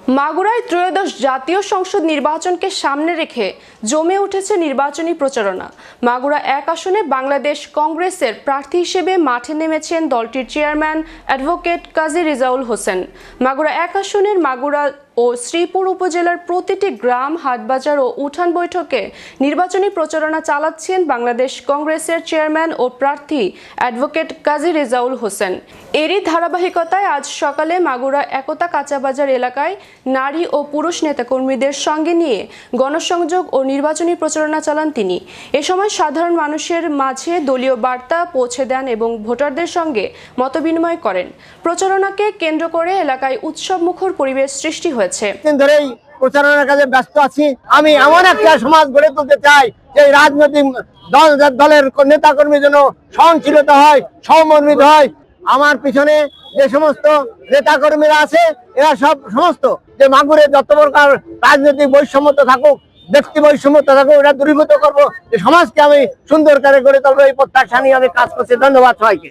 মাগুরায় ত্রয়োদশ জাতীয় সংসদ নির্বাচনকে সামনে রেখে জমে উঠেছে নির্বাচনী প্রচারণা। মাগুরা 1 আসনে বাংলাদেশ কংগ্রেসের প্রার্থী হিসেবে মাঠে নেমেছেন দলটির চেয়ারম্যান অ্যাডভোকেট কাজী রেজাউল হোসেন। মাগুরা 1 আসনের মাগুরা ও শ্রীপুর উপজেলার প্রতিটি গ্রাম, হাটবাজার ও উঠান বৈঠকে নির্বাচনী প্রচারণা চালাচ্ছেন বাংলাদেশ কংগ্রেসের চেয়ারম্যান ও প্রার্থী অ্যাডভোকেট কাজী রেজাউল হোসেন। এরই ধারাবাহিকতায় আজ সকালে মাগুরা একতা কাঁচাবাজার এলাকায় নারী ও পুরুষ নেতাকর্মীদের সঙ্গে নিয়ে গণসংযোগ ও নির্বাচনী প্রচারণা চালান তিনি। এ সময় সাধারণ মানুষের মাঝে দলীয় বার্তা পৌঁছে দেন এবং ভোটারদের সঙ্গে মতবিনিময় করেন। প্রচারণাকে কেন্দ্র করে এলাকায় উৎসবমুখর পরিবেশ সৃষ্টি হয়েছে। ধরেই প্রচারণার কাজে ব্যস্ত আছি। আমি এমন একটা সমাজ গড়ে তুলতে চাই যে রাজনৈতিক দলের নেতা কর্মীর জন্য সহনশীলতা হয়, সহমর্মিত হয়। আমার পিছনে যে সমস্ত নেতা কর্মীরা আছে এরা সমস্ত যে মাগুরে যত প্রকার রাজনৈতিক বৈষম্যতা থাকুক, ব্যক্তি বৈষম্যতা থাকুক, এটা দূরীভূত করবো, যে সমাজকে আমি সুন্দর করে গড়ে তুলবো এই প্রত্যাশা নিয়ে আমি কাজ করছি। ধন্যবাদ সবাইকে।